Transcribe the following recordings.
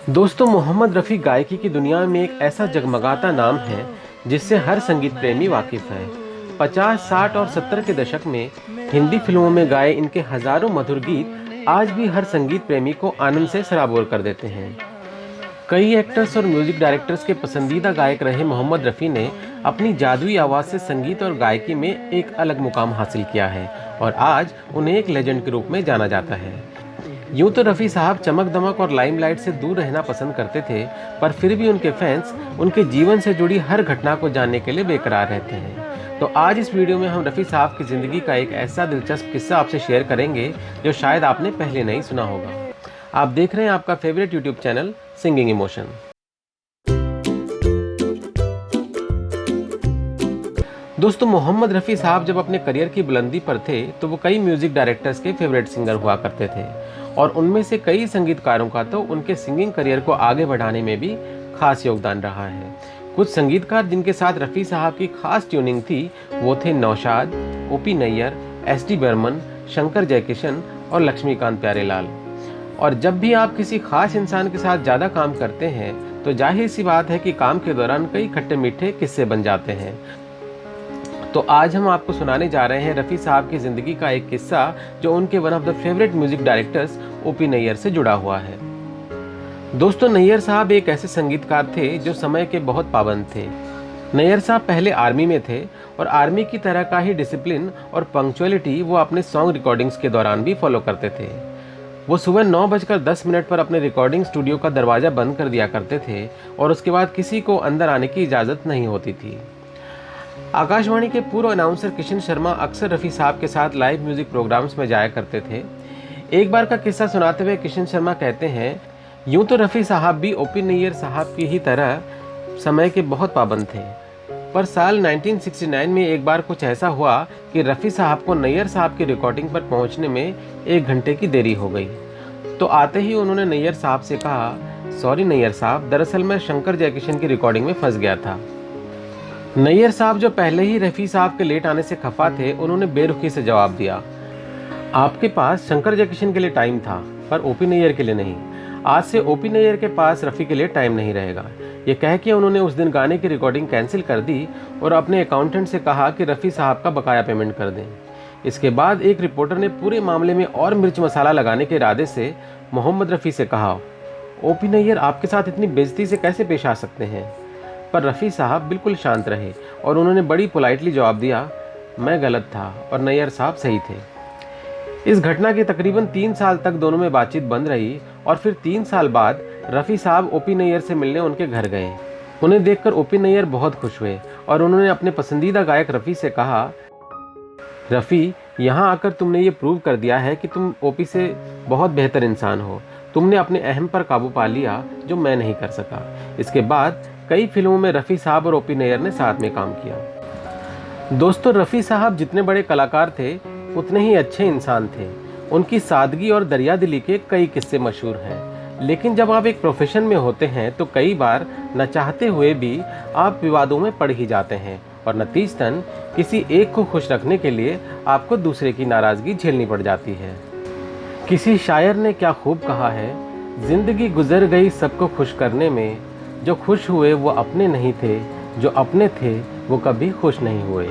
दोस्तों, मोहम्मद रफ़ी गायकी की दुनिया में एक ऐसा जगमगाता नाम है जिससे हर संगीत प्रेमी वाकिफ़ है। 50, 60 और 70 के दशक में हिंदी फिल्मों में गाए इनके हजारों मधुर गीत आज भी हर संगीत प्रेमी को आनंद से सराबोर कर देते हैं। कई एक्टर्स और म्यूजिक डायरेक्टर्स के पसंदीदा गायक रहे मोहम्मद रफ़ी ने अपनी जादुई आवाज़ से संगीत और गायकी में एक अलग मुकाम हासिल किया है और आज उन्हें एक लेजेंड के रूप में जाना जाता है। यूं तो रफ़ी साहब चमक दमक और लाइमलाइट से दूर रहना पसंद करते थे, पर फिर भी उनके फैंस उनके जीवन से जुड़ी हर घटना को जानने के लिए बेकरार रहते हैं। तो आज इस वीडियो में हम रफ़ी साहब की ज़िंदगी का एक ऐसा दिलचस्प किस्सा आपसे शेयर करेंगे जो शायद आपने पहले नहीं सुना होगा। आप देख रहे हैं आपका favourite YouTube channel singing emotion. दोस्तों, मोहम्मद रफ़ी साहब जब अपने करियर की बुलंदी पर थे तो वो कई म्यूजिक डायरेक्टर्स के फेवरेट सिंगर हुआ करते थे और उनमें से कई संगीतकारों का तो उनके सिंगिंग करियर को आगे बढ़ाने में भी खास योगदान रहा है। कुछ संगीतकार जिनके साथ रफ़ी साहब की खास ट्यूनिंग थी वो थे नौशाद, ओपी नैयर, एस.डी. बर्मन, शंकर जयकिशन और लक्ष्मीकांत प्यारेलाल। और जब भी आप किसी खास इंसान के साथ ज़्यादा काम करते हैं तो जाहिर सी बात है कि काम के दौरान कई खट्टे मीठे किस्से बन जाते हैं। तो आज हम आपको सुनाने जा रहे हैं रफ़ी साहब की ज़िंदगी का एक किस्सा जो उनके one of the favourite music directors OP Nayyar से जुड़ा हुआ है। दोस्तों, नैयर साहब एक ऐसे संगीतकार थे जो समय के बहुत पाबंद थे। नैयर साहब पहले आर्मी में थे और आर्मी की तरह का ही डिसिप्लिन और पंक्चुअलिटी वो अपने सॉन्ग रिकॉर्डिंग्स के दौरान भी फॉलो करते थे। वो सुबह 9:10 पर अपने रिकॉर्डिंग स्टूडियो का दरवाज़ा बंद कर दिया करते थे और उसके बाद किसी को अंदर आने की इजाज़त नहीं होती थी। आकाशवाणी के पूर्व अनाउंसर किशन शर्मा अक्सर रफ़ी साहब के साथ लाइव म्यूजिक प्रोग्राम्स में जाया करते थे। एक बार का किस्सा सुनाते हुए किशन शर्मा कहते हैं, यूं तो रफ़ी साहब भी ओपी नैयर साहब की ही तरह समय के बहुत पाबंद थे, पर साल 1969 में एक बार कुछ ऐसा हुआ कि रफ़ी साहब को नैयर साहब की रिकॉर्डिंग पर पहुंचने में 1 घंटे की देरी हो गई। तो आते ही उन्होंने नैयर साहब से कहा, सॉरी नैयर साहब, दरअसल मैं शंकर जयकिशन की रिकॉर्डिंग में फंस गया था। नैयर साहब जो पहले ही रफ़ी साहब के लेट आने से खफा थे, उन्होंने बेरुखी से जवाब दिया, आपके पास शंकर जयकिशन के लिए टाइम था पर ओपी नैयर के लिए नहीं। आज से ओपी नैयर के पास रफ़ी के लिए टाइम नहीं रहेगा। ये कह के उन्होंने उस दिन गाने की रिकॉर्डिंग कैंसिल कर दी और अपने अकाउंटेंट से कहा कि रफ़ी साहब का बकाया पेमेंट कर दें। इसके बाद एक रिपोर्टर ने पूरे मामले में और मिर्च मसाला लगाने के इरादे से मोहम्मद रफ़ी से कहा, ओपी नैयर आपके साथ इतनी बेइज्जती से कैसे पेश आ सकते हैं। पर रफ़ी साहब बिल्कुल शांत रहे और उन्होंने बड़ी पोलाइटली जवाब दिया, मैं गलत था और नैयर साहब सही थे। इस घटना के तकरीबन 3 साल तक दोनों में बातचीत बंद रही और फिर 3 साल बाद रफ़ी साहब ओपी नैयर से मिलने उनके घर गए। उन्हें देखकर ओपी नैयर बहुत खुश हुए और उन्होंने अपने पसंदीदा गायक रफ़ी से कहा, रफ़ी, यहाँ आकर तुमने ये प्रूव कर दिया है कि तुम ओपी से बहुत बेहतर इंसान हो। तुमने अपने अहम पर काबू पा लिया जो मैं नहीं कर सका। इसके बाद कई फिल्मों में रफ़ी साहब और ओपी नैयर ने साथ में काम किया। दोस्तों, रफ़ी साहब जितने बड़े कलाकार थे उतने ही अच्छे इंसान थे। उनकी सादगी और दरियादिली के कई किस्से मशहूर हैं, लेकिन जब आप एक प्रोफेशन में होते हैं तो कई बार न चाहते हुए भी आप विवादों में पड़ ही जाते हैं और नतीजतन किसी एक को खुश रखने के लिए आपको दूसरे की नाराज़गी झेलनी पड़ जाती है। किसी शायर ने क्या खूब कहा है, जिंदगी गुजर गई सबको खुश करने में, जो खुश हुए वो अपने नहीं थे, जो अपने थे वो कभी खुश नहीं हुए।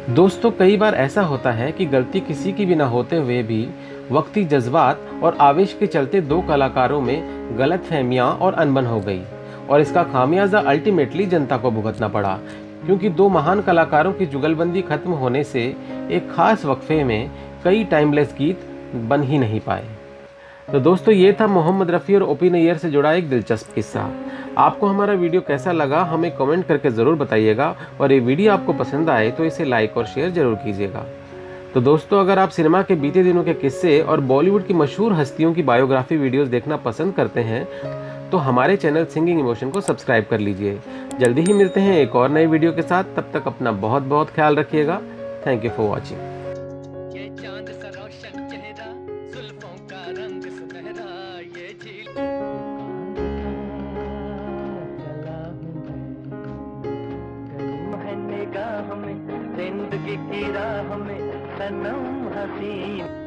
दोस्तों, कई बार ऐसा होता है कि गलती किसी की भी ना होते हुए भी वक्ती जज्बात और आवेश के चलते 2 कलाकारों में गलतफहमियां और अनबन हो गई और इसका खामियाजा अल्टीमेटली जनता को भुगतना पड़ा, क्योंकि 2 महान कलाकारों की जुगलबंदी खत्म होने से एक खास वक्फे में कई टाइमलेस गीत बन ही नहीं पाए। तो दोस्तों, ये था मोहम्मद रफ़ी और ओपी नैयर से जुड़ा एक दिलचस्प किस्सा। आपको हमारा वीडियो कैसा लगा हमें कमेंट करके ज़रूर बताइएगा और ये वीडियो आपको पसंद आए तो इसे लाइक और शेयर ज़रूर कीजिएगा। तो दोस्तों, अगर आप सिनेमा के बीते दिनों के किस्से और बॉलीवुड की मशहूर हस्तियों की बायोग्राफी वीडियोस देखना पसंद करते हैं तो हमारे चैनल सिंगिंग इमोशन को सब्सक्राइब कर लीजिए। जल्दी ही मिलते हैं एक और नई वीडियो के साथ। तब तक अपना बहुत बहुत ख्याल रखिएगा। Thank you for watching. जिंदगी की राह में सनम हसीन।